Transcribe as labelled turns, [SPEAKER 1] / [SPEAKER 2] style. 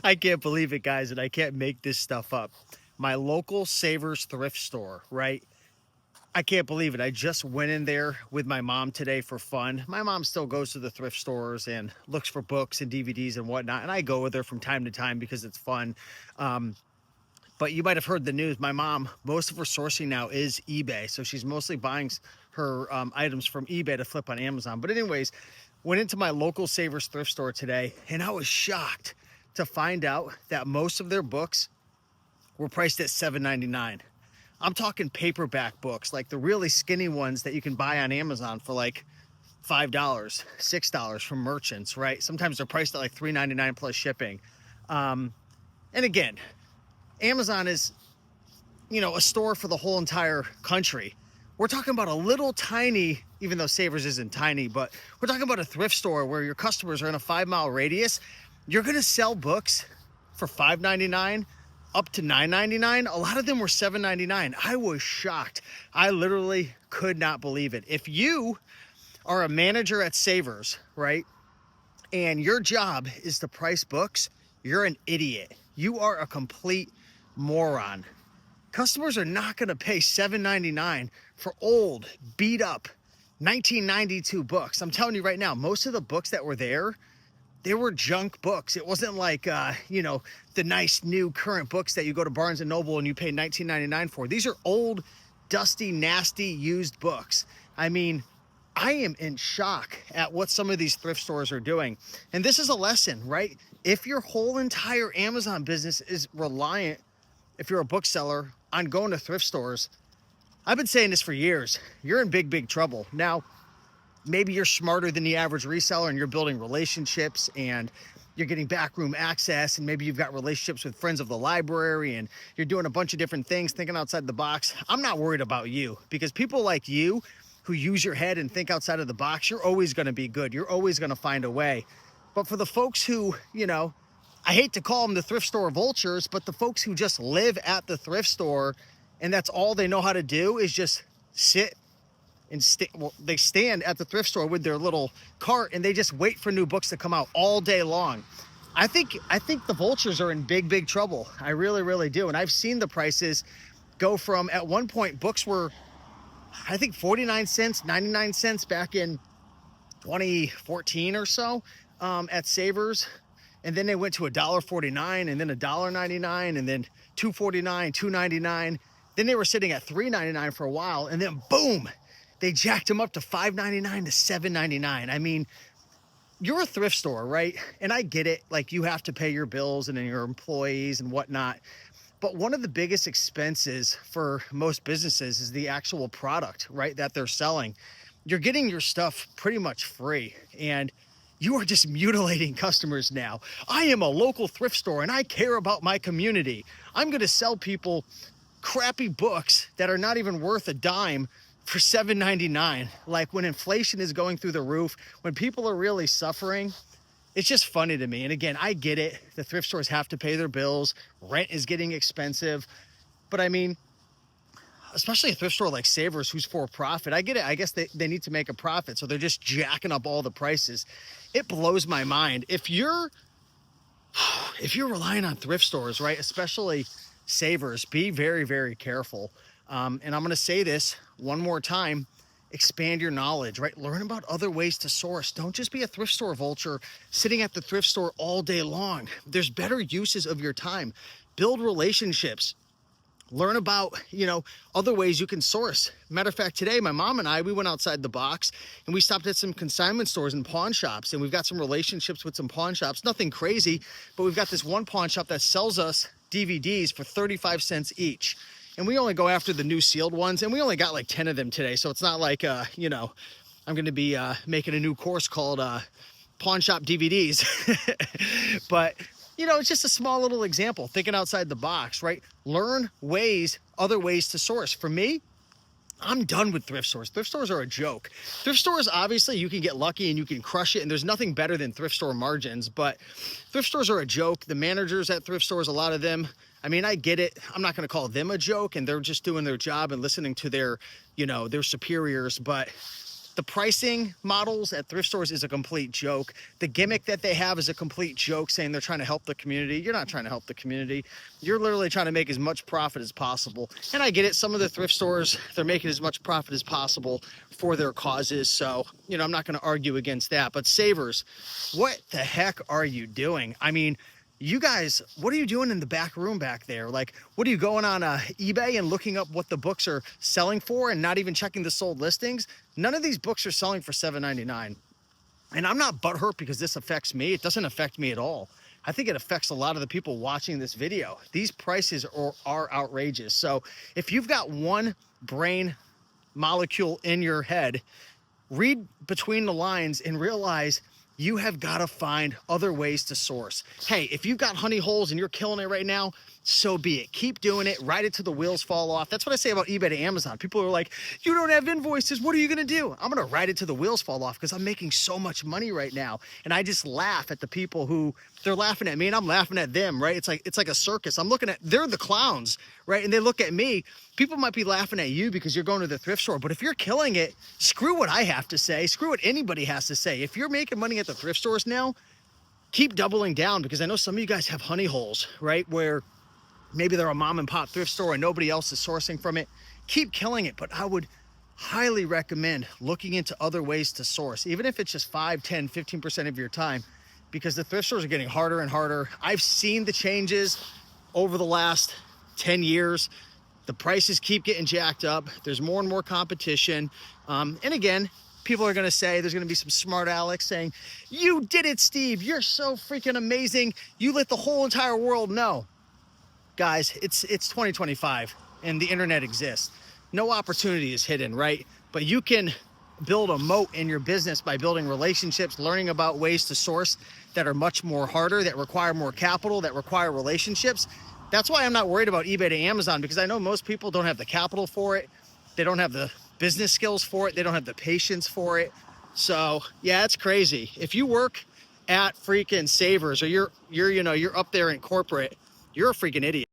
[SPEAKER 1] I can't believe it, guys, and I can't make this stuff up. My local Savers thrift store, right? I can't believe it. I just went in there with my mom today for fun. My mom still goes to the thrift stores and looks for books and DVDs and whatnot, and I go with her from time to time because it's fun. Um, but you might have heard the news. My mom, most of her sourcing now is eBay, so she's mostly buying her items from eBay to flip on Amazon. But anyways, went into my local Savers thrift store today, and I was shocked to find out that most of their books were priced at $7.99. I'm talking paperback books, like the really skinny ones that you can buy on Amazon for like $5, $6 from merchants, right? Sometimes they're priced at like $3.99 plus shipping. And again, Amazon is, a store for the whole entire country. We're talking about a little tiny, even though Savers isn't tiny, but we're talking about a thrift store where your customers are in a 5-mile radius. You're going to sell books for $5.99 up to $9.99. A lot of them were $7.99. I was shocked. I literally could not believe it. If you are a manager at Savers, right, and your job is to price books, you're an idiot. You are a complete moron. Customers are not going to pay $7.99 for old, beat up 1992 books. I'm telling you right now, most of the books that were there, they were junk books. It wasn't like, the nice new current books that you go to Barnes and Noble and you pay $19.99 for. These are old, dusty, nasty, used books. I mean, I am in shock at what some of these thrift stores are doing. And this is a lesson, right? If your whole entire Amazon business is reliant, if you're a bookseller, on going to thrift stores, I've been saying this for years, you're in big, big trouble. Now, maybe you're smarter than the average reseller and you're building relationships and you're getting backroom access, and maybe you've got relationships with friends of the library and you're doing a bunch of different things, thinking outside the box. I'm not worried about you, because people like you who use your head and think outside of the box, you're always going to be good. You're always going to find a way. But for the folks who, I hate to call them the thrift store vultures, but the folks who just live at the thrift store and that's all they know how to do is just sit and they stand at the thrift store with their little cart and they just wait for new books to come out all day long. I think the vultures are in big, big trouble. I really, really do. And I've seen the prices go from, at one point, books were, I think, 49 cents, 99 cents back in 2014 or so at Savers. And then they went to $1.49 and then $1.99 and then $2.49, $2.99. Then they were sitting at $3.99 for a while, and then boom, they jacked them up to $5.99 to $7.99. I mean, you're a thrift store, right? And I get it, like you have to pay your bills and your employees and whatnot. But one of the biggest expenses for most businesses is the actual product, right, that they're selling. You're getting your stuff pretty much free, and you are just mutilating customers now. I am a local thrift store and I care about my community. I'm going to sell people crappy books that are not even worth a dime for $7.99. Like, when inflation is going through the roof, when people are really suffering, it's just funny to me. And again, I get it. The thrift stores have to pay their bills. Rent is getting expensive. But I mean, especially a thrift store like Savers, who's for profit, I get it. I guess they need to make a profit, so they're just jacking up all the prices. It blows my mind. If you're relying on thrift stores, right, especially Savers, be very, very careful. And I'm going to say this one more time: expand your knowledge, right? Learn about other ways to source. Don't just be a thrift store vulture sitting at the thrift store all day long. There's better uses of your time. Build relationships. Learn about, other ways you can source. Matter of fact, today, my mom and I, we went outside the box and we stopped at some consignment stores and pawn shops, and we've got some relationships with some pawn shops. Nothing crazy, but we've got this one pawn shop that sells us DVDs for 35 cents each. And we only go after the new sealed ones, and we only got like 10 of them today. So it's not like, I'm going to be making a new course called Pawn Shop DVDs. But it's just a small little example, thinking outside the box, right? Learn other ways to source. For me, I'm done with thrift stores. Thrift stores are a joke. Thrift stores, obviously, you can get lucky and you can crush it, and there's nothing better than thrift store margins, but thrift stores are a joke. The managers at thrift stores, a lot of them, I mean, I get it. I'm not going to call them a joke, and they're just doing their job and listening to their superiors, but The pricing models at thrift stores is a complete joke. The gimmick that they have is a complete joke, saying they're trying to help the community. You're not trying to help the community. You're literally trying to make as much profit as possible. And I get it. Some of the thrift stores, they're making as much profit as possible for their causes. So, you know, I'm not going to argue against that. But savers, what the heck are you doing? I mean, you guys, what are you doing in the back room back there? Like, what are you going on eBay and looking up what the books are selling for and not even checking the sold listings? None of these books are selling for $7.99. And I'm not butthurt because this affects me. It doesn't affect me at all. I think it affects a lot of the people watching this video. These prices are outrageous. So if you've got one brain molecule in your head, read between the lines and realize you have got to find other ways to source. Hey, if you've got honey holes and you're killing it right now, so be it. Keep doing it. Ride it till the wheels fall off. That's what I say about eBay to Amazon. People are like, you don't have invoices. What are you going to do? I'm going to ride it till the wheels fall off because I'm making so much money right now. And I just laugh at the people who, they're laughing at me and I'm laughing at them, right? It's like a circus. I'm looking at, they're the clowns, right? And they look at me. People might be laughing at you because you're going to the thrift store, but if you're killing it, screw what I have to say. Screw what anybody has to say. If you're making money at the thrift stores now, keep doubling down, because I know some of you guys have honey holes, right? Where maybe they're a mom and pop thrift store and nobody else is sourcing from it. Keep killing it, but I would highly recommend looking into other ways to source, even if it's just 5, 10, 15% of your time, because the thrift stores are getting harder and harder. I've seen the changes over the last 10 years. The prices keep getting jacked up. There's more and more competition. And again, people are going to say, there's going to be some smart Alex saying, you did it, Steve. You're so freaking amazing. You let the whole entire world know. Guys, it's 2025 and the internet exists. No opportunity is hidden, right? But you can build a moat in your business by building relationships, learning about ways to source that are much more harder, that require more capital, that require relationships. That's why I'm not worried about eBay to Amazon, because I know most people don't have the capital for it. They don't have the business skills for it. They don't have the patience for it. So yeah, it's crazy. If you work at freaking Savers or you're up there in corporate, you're a freaking idiot.